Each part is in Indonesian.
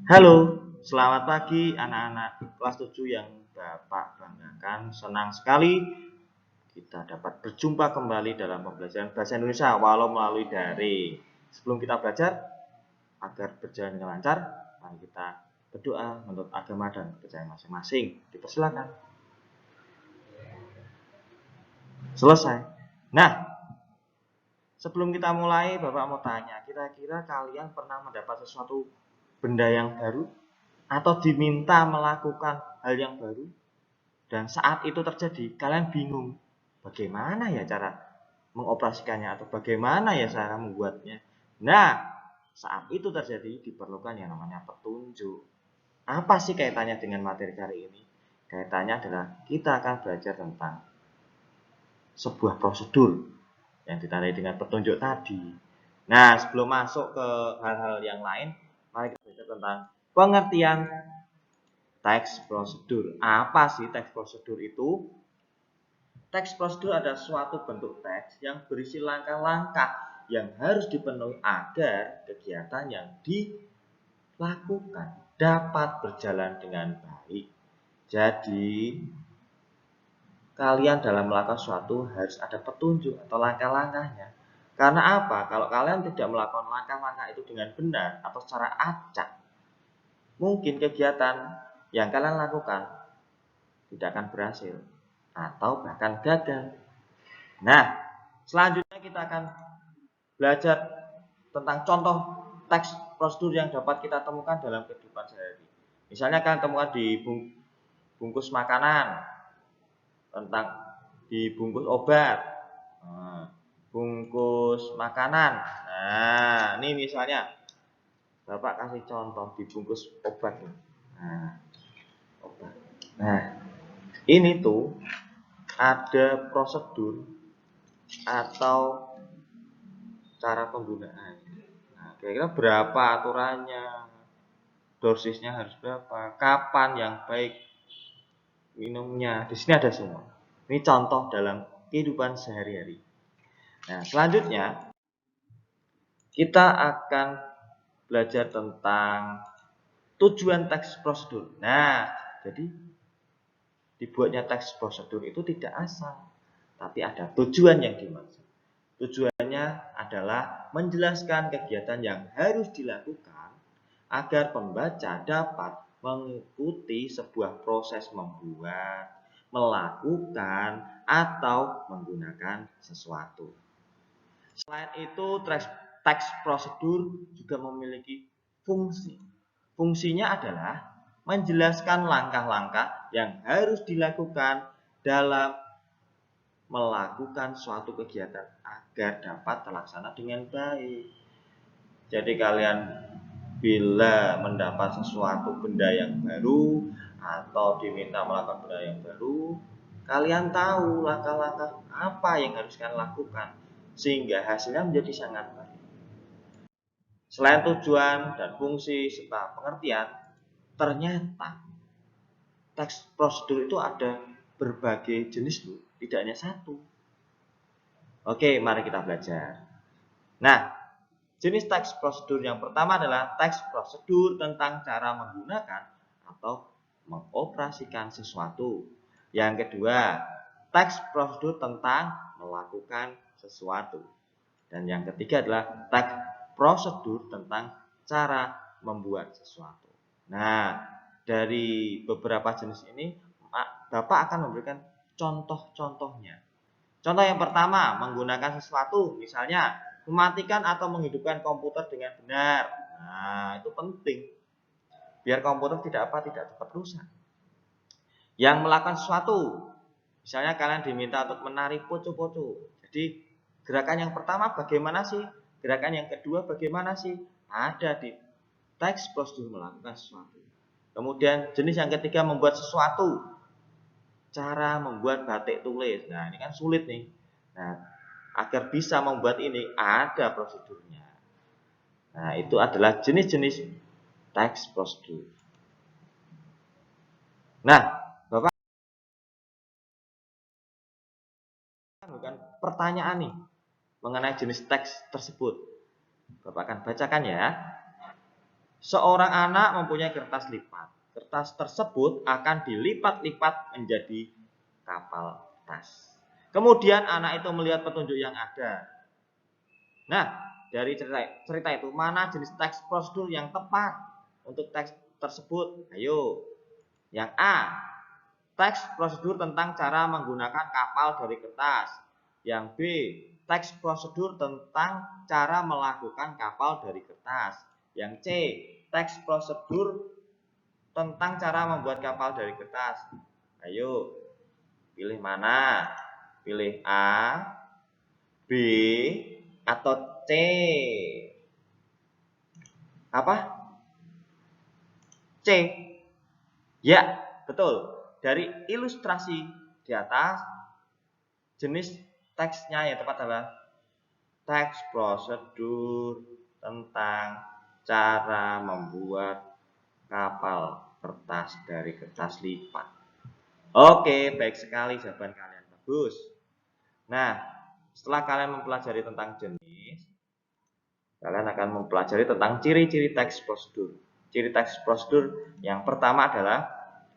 Halo, selamat pagi anak-anak kelas 7 yang Bapak banggakan. Senang sekali kita dapat berjumpa kembali dalam pembelajaran bahasa Indonesia walau melalui daring. Sebelum kita belajar, agar berjalan dengan lancar, mari kita berdoa menurut agama dan kepercayaan masing-masing. Dipersilakan. Selesai. Nah, sebelum kita mulai, Bapak mau tanya, kira-kira kalian pernah mendapat sesuatu benda yang baru? Atau diminta melakukan hal yang baru? Dan saat itu terjadi, kalian bingung bagaimana ya cara mengoperasikannya atau bagaimana ya cara membuatnya. Nah, saat itu terjadi diperlukan yang namanya petunjuk. Apa sih kaitannya dengan materi kali ini? Kaitannya adalah kita akan belajar tentang sebuah prosedur yang ditandai dengan petunjuk tadi. Nah, sebelum masuk ke hal-hal yang lain, mari kita belajar tentang pengertian teks prosedur. Apa sih teks prosedur itu? Teks prosedur adalah suatu bentuk teks yang berisi langkah-langkah yang harus dipenuhi agar kegiatan yang dilakukan dapat berjalan dengan baik. Jadi, kalian dalam melakukan sesuatu harus ada petunjuk atau langkah-langkahnya. Karena apa? Kalau kalian tidak melakukan langkah-langkah itu dengan benar atau secara acak, mungkin kegiatan yang kalian lakukan tidak akan berhasil atau bahkan gagal. Nah, selanjutnya kita akan belajar tentang contoh teks prosedur yang dapat kita temukan dalam kehidupan sehari-hari. Misalnya kalian temukan di bungkus makanan, tentang dibungkus obat, bungkus makanan. Nah, ini misalnya Bapak kasih contoh dibungkus obat. Nah, obat. Nah, ini tuh ada prosedur atau cara penggunaan. Nah, kira-kira berapa aturannya, dosisnya harus berapa, kapan yang baik minumnya. Di sini ada semua. Ini contoh dalam kehidupan sehari-hari. Nah, selanjutnya kita akan belajar tentang tujuan teks prosedur. Nah, jadi dibuatnya teks prosedur itu tidak asal, tapi ada tujuan yang dimaksud. Tujuannya adalah menjelaskan kegiatan yang harus dilakukan agar pembaca dapat mengikuti sebuah proses membuat, melakukan, atau menggunakan sesuatu. Selain itu, teks prosedur juga memiliki fungsi. Fungsinya adalah menjelaskan langkah-langkah yang harus dilakukan dalam melakukan suatu kegiatan agar dapat terlaksana dengan baik. Jadi kalian bila mendapat sesuatu benda yang baru atau diminta melakukan benda yang baru, kalian tahu langkah-langkah apa yang harus kalian lakukan sehingga hasilnya menjadi sangat baik. Selain tujuan dan fungsi serta pengertian, ternyata teks prosedur itu ada berbagai jenis loh, tidak hanya satu. Oke, mari kita belajar. Nah, jenis teks prosedur yang pertama adalah teks prosedur tentang cara menggunakan atau mengoperasikan sesuatu. Yang kedua, teks prosedur tentang melakukan sesuatu. Dan yang ketiga adalah teks prosedur tentang cara membuat sesuatu. Nah, dari beberapa jenis ini, Bapak akan memberikan contoh-contohnya. Contoh yang pertama, menggunakan sesuatu, misalnya mematikan atau menghidupkan komputer dengan benar. Nah, itu penting. Biar komputer tidak cepat rusak. Yang melakukan sesuatu, misalnya kalian diminta untuk menari poco-poco. Jadi, gerakan yang pertama bagaimana sih? Gerakan yang kedua bagaimana sih? Ada di teks prosedur melakukan sesuatu. Kemudian jenis yang ketiga membuat sesuatu. Cara membuat batik tulis. Nah, ini kan sulit nih. Nah, agar bisa membuat ini ada prosedurnya. Nah, itu adalah jenis-jenis teks prosedur. Nah, Bapak bukan pertanyaan nih mengenai jenis teks tersebut. Bapak akan bacakan ya. Seorang anak mempunyai kertas lipat. Kertas tersebut akan dilipat-lipat menjadi kapal tas. Kemudian anak itu melihat petunjuk yang ada. Nah, dari cerita itu, mana jenis teks prosedur yang tepat untuk teks tersebut? Ayo. Yang A, teks prosedur tentang cara menggunakan kapal dari kertas. Yang B, teks prosedur tentang cara melakukan kapal dari kertas. Yang C, teks prosedur tentang cara membuat kapal dari kertas. Ayo, pilih mana? Pilih A, B, atau C? Apa? C. Ya, betul. Dari ilustrasi di atas, jenis teksnya yang tepat adalah teks prosedur tentang cara membuat kapal kertas dari kertas lipat. Oke, baik sekali jawaban kalian. Bagus. Nah, setelah kalian mempelajari tentang jenis, kalian akan mempelajari tentang ciri-ciri teks prosedur. Ciri teks prosedur yang pertama adalah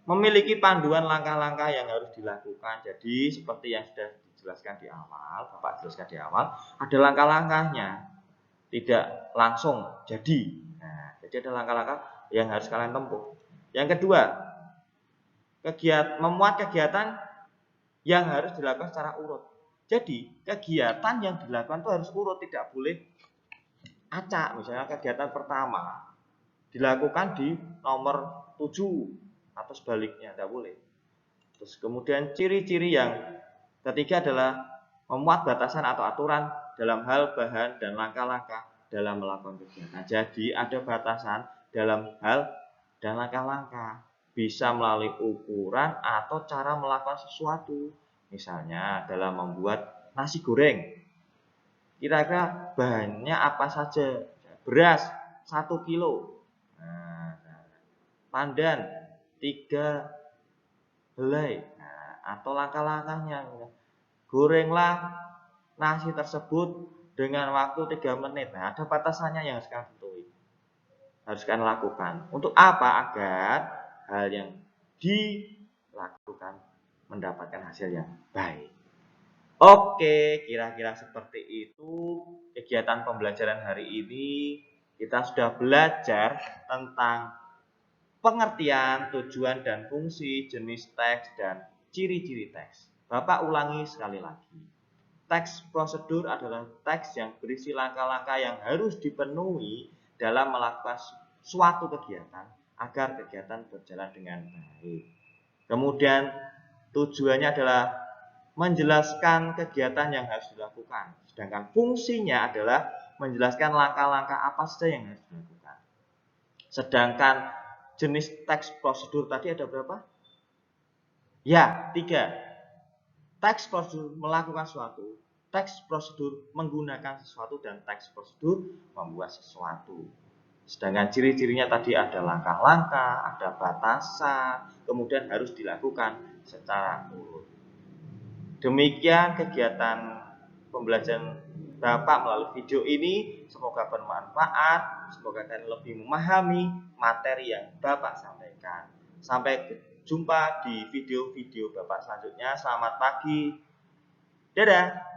memiliki panduan langkah-langkah yang harus dilakukan. Jadi, seperti yang sudah dijelaskan di awal, Bapak jelaskan di awal, ada langkah-langkahnya. Tidak langsung jadi. Nah, jadi ada langkah-langkah yang harus kalian tempuh. Yang kedua, memuat kegiatan yang harus dilakukan secara urut. Jadi, kegiatan yang dilakukan itu harus urut, tidak boleh acak. Misalnya kegiatan pertama dilakukan di nomor 7 atau sebaliknya, tidak boleh. Terus kemudian ciri-ciri yang ketiga adalah memuat batasan atau aturan dalam hal bahan dan langkah-langkah dalam melakukan kegiatan. Jadi ada batasan dalam hal dan langkah-langkah, bisa melalui ukuran atau cara melakukan sesuatu. Misalnya dalam membuat nasi goreng, kira-kira bahannya apa saja? Beras 1 kilo, pandan 3 helai. Atau langkah-langkahnya, gorenglah nasi tersebut dengan waktu 3 menit. Nah, ada batasannya yang harus kalian tentuin, harus kalian lakukan. Untuk apa? Agar hal yang dilakukan mendapatkan hasil yang baik. Oke, kira-kira seperti itu kegiatan pembelajaran hari ini. Kita sudah belajar tentang pengertian, tujuan dan fungsi, jenis teks, dan ciri-ciri teks. Bapak ulangi sekali lagi. Teks prosedur adalah teks yang berisi langkah-langkah yang harus dipenuhi dalam melakukan suatu kegiatan agar kegiatan berjalan dengan baik. Kemudian tujuannya adalah menjelaskan kegiatan yang harus dilakukan. Sedangkan fungsinya adalah menjelaskan langkah-langkah apa saja yang harus dilakukan. Sedangkan jenis teks prosedur tadi ada berapa? Ya, 3. Teks prosedur melakukan sesuatu, teks prosedur menggunakan sesuatu, dan teks prosedur membuat sesuatu. Sedangkan ciri-cirinya tadi ada langkah-langkah, ada batasan, kemudian harus dilakukan secara urut. Demikian kegiatan pembelajaran Bapak melalui video ini. Semoga bermanfaat, semoga kalian lebih memahami materi yang Bapak sampaikan. Sampai jumpa di video-video Bapak selanjutnya. Selamat pagi. Dadah.